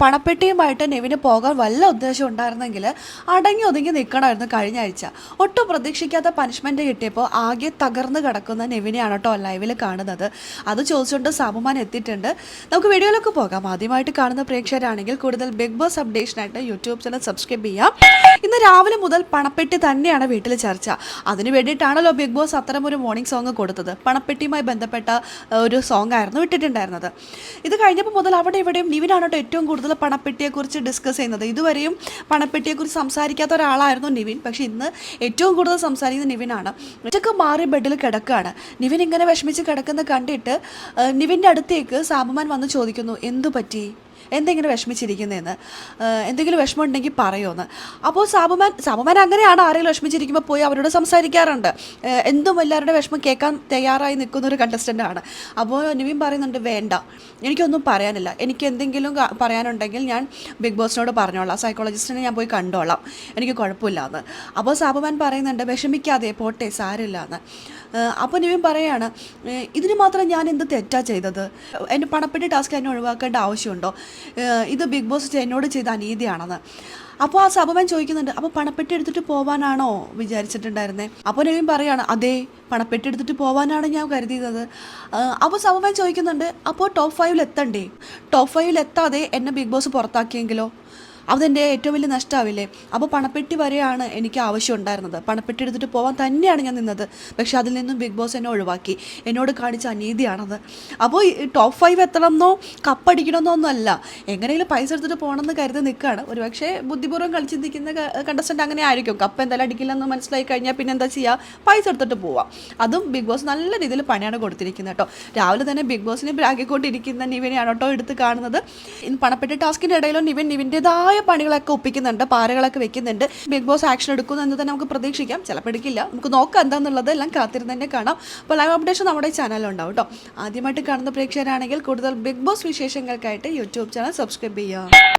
പണപ്പെട്ടിയുമായിട്ട് നെവിന് പോകാൻ വല്ല ഉദ്ദേശം ഉണ്ടായിരുന്നെങ്കിൽ അടങ്ങി ഒതുങ്ങി നിൽക്കണമായിരുന്നു കഴിഞ്ഞ ആഴ്ച. ഒട്ടും പ്രതീക്ഷിക്കാത്ത പനിഷ്മെൻറ്റ് കിട്ടിയപ്പോൾ ആകെ തകർന്ന് കിടക്കുന്ന നെവിനെയാണ് കേട്ടോ ലൈവിൽ കാണുന്നത്. അത് ചോദിച്ചുകൊണ്ട് സാബുമാൻ എത്തിയിട്ടുണ്ട്. നമുക്ക് വീഡിയോയിലൊക്കെ പോകാം. ആദ്യമായിട്ട് കാണുന്ന പ്രേക്ഷകരാണെങ്കിൽ കൂടുതൽ ബിഗ് ബോസ് അപ്ഡേഷനായിട്ട് യൂട്യൂബ് ചാനൽ സബ്സ്ക്രൈബ് ചെയ്യാം. ഇന്ന് രാവിലെ മുതൽ പണപ്പെട്ടി തന്നെയാണ് വീട്ടിൽ ചർച്ച. അതിന് വേണ്ടിയിട്ടാണല്ലോ ബിഗ് ബോസ് അത്തരമൊരു മോർണിംഗ് സോങ് കൊടുത്തത്. പണപ്പെട്ടിയുമായി ബന്ധപ്പെട്ട ഒരു സോങ് ആയിരുന്നു ഇട്ടിട്ടുണ്ടായിരുന്നത്. ഇത് കഴിഞ്ഞപ്പോൾ മുതൽ അവിടെ ഇവിടെയും നിവിനാണ് കേട്ടോ ഏറ്റവും കൂടുതൽ പണപ്പെട്ടിയെക്കുറിച്ച് ഡിസ്കസ് ചെയ്യുന്നത്. ഇതുവരെയും പണപ്പെട്ടിയെക്കുറിച്ച് സംസാരിക്കാത്ത ഒരാളായിരുന്നു നിവിൻ. പക്ഷേ ഇന്ന് ഏറ്റവും കൂടുതൽ സംസാരിക്കുന്നത് നിവിനാണ്. ഒറ്റക്ക് മാറി ബെഡിൽ കിടക്കുകയാണ്. നിവിൻ ഇങ്ങനെ വിഷമിച്ച് കിടക്കുന്ന കണ്ടിട്ട് നിവിൻ്റെ അടുത്തേക്ക് സാബുമാൻ വന്ന് ചോദിക്കുന്നു, എന്തു പറ്റി, എന്തെങ്കിലും വിഷമിച്ചിരിക്കുന്നതെന്ന്, എന്തെങ്കിലും വിഷമം ഉണ്ടെങ്കിൽ പറയുമെന്ന്. അപ്പോൾ സാബുമാൻ അങ്ങനെയാണ് ആരെങ്കിലും വിഷമിച്ചിരിക്കുമ്പോൾ പോയി അവരോട് സംസാരിക്കാറുണ്ട്. എന്തും എല്ലാവരുടെ വിഷമം കേൾക്കാൻ തയ്യാറായി നിൽക്കുന്ന ഒരു കണ്ടസ്റ്റൻ്റാണ്. അപ്പോൾ നിവിൻ പറയുന്നുണ്ട്, വേണ്ട, എനിക്കൊന്നും പറയാനില്ല, എനിക്ക് എന്തെങ്കിലും പറയാനുണ്ടെങ്കിൽ ഞാൻ ബിഗ് ബോസിനോട് പറഞ്ഞോളാം, സൈക്കോളജിസ്റ്റിനെ ഞാൻ പോയി കണ്ടോളാം, എനിക്ക് കുഴപ്പമില്ല എന്ന്. അപ്പോൾ സാബുമാൻ പറയുന്നുണ്ട്, വിഷമിക്കാതെ പോട്ടെ, സാരമില്ല എന്ന്. അപ്പോൾ നിവിൻ പറയാണ്, ഇതിന് മാത്രം ഞാൻ എന്ത് തെറ്റാ ചെയ്തത്, എൻ്റെ പണപ്പെട്ടി ടാസ്ക് എന്നെ ഒഴിവാക്കേണ്ട ആവശ്യമുണ്ടോ, ഇത് ബിഗ് ബോസ് എന്നോട് ചെയ്ത അനീതിയാണെന്ന്. അപ്പോൾ ആ സാബുമാൻ ചോദിക്കുന്നുണ്ട്, അപ്പോൾ പണപ്പെട്ടി എടുത്തിട്ട് പോകാനാണോ വിചാരിച്ചിട്ടുണ്ടായിരുന്നേ? അപ്പോൾ നവീൻ പറയാണ്, അതെ, പണപ്പെട്ടി എടുത്തിട്ട് പോകാനാണ് ഞാൻ കരുതിയത്. അപ്പോൾ സാബുമാൻ ചോദിക്കുന്നുണ്ട്, അപ്പോൾ ടോപ്പ് 5-ൽ എത്തണ്ടേ? ടോപ്പ് 5-ൽ എത്താതെ എന്നെ ബിഗ് ബോസ് പുറത്താക്കിയെങ്കിലോ? അതെൻ്റെ ഏറ്റവും വലിയ നഷ്ടമാവില്ലേ? അപ്പോൾ പണപ്പെട്ടി വരെയാണ് എനിക്ക് ആവശ്യം ഉണ്ടായിരുന്നത്. പണപ്പെട്ടി എടുത്തിട്ട് പോകാൻ തന്നെയാണ് ഞാൻ നിന്നത്. പക്ഷേ അതിൽ നിന്നും ബിഗ് ബോസ് എന്നെ ഒഴിവാക്കി. എന്നോട് കാണിച്ച അനീതിയാണത്. അപ്പോൾ ടോപ്പ് 5 എത്തണമെന്നോ കപ്പടിക്കണമെന്നോ ഒന്നുമല്ല, എങ്ങനെയെങ്കിലും പൈസ എടുത്തിട്ട് പോകണമെന്ന് കരുതി നിൽക്കുകയാണ്. ഒരുപക്ഷെ ബുദ്ധിപൂർവ്വം കളിച്ചിരിക്കുന്ന കണ്ടസ്റ്റൻ്റ് അങ്ങനെ ആയിരിക്കും. കപ്പ് എന്തായാലും അടിക്കില്ലെന്ന് മനസ്സിലായി കഴിഞ്ഞാൽ പിന്നെ എന്താ ചെയ്യുക, പൈസ എടുത്തിട്ട് പോവാം. അതും ബിഗ് ബോസ് നല്ല രീതിയിൽ പണിയാണ് കൊടുത്തിരിക്കുന്നത് കേട്ടോ. രാവിലെ തന്നെ ബിഗ് ബോസിനെ ബ്രാഗിക്കൊണ്ടിരിക്കുന്ന നിവിനെയാണ് കേട്ടോ എടുത്ത് കാണുന്നത്. പണപ്പെട്ടി ടാസ്കിൻ്റെ ഇടയിലോ നിവിൻ്റെതായ പണികളൊക്കെ ഒപ്പിക്കുന്നുണ്ട്, പാരകളൊക്കെ വെക്കുന്നുണ്ട്. ബിഗ് ബോസ് ആക്ഷൻ എടുക്കുന്നു എന്ന് തന്നെ നമുക്ക് പ്രതീക്ഷിക്കാം. ചിലപ്പോൾ എടുക്കില്ല, നമുക്ക് നോക്കാം എന്താണെന്നുള്ളത്. എല്ലാം കാത്തിരുന്ന് തന്നെ കാണാം. അപ്പോൾ ലൈവ് അപ്ഡേഷൻ നമ്മുടെ ചാനലുണ്ടാവും കേട്ടോ. ആദ്യമായിട്ട് കാണുന്ന പ്രേക്ഷകരാണെങ്കിൽ കൂടുതൽ ബിഗ് ബോസ് വിശേഷങ്ങൾക്കായിട്ട് യൂട്യൂബ് ചാനൽ സബ്സ്ക്രൈബ് ചെയ്യുക.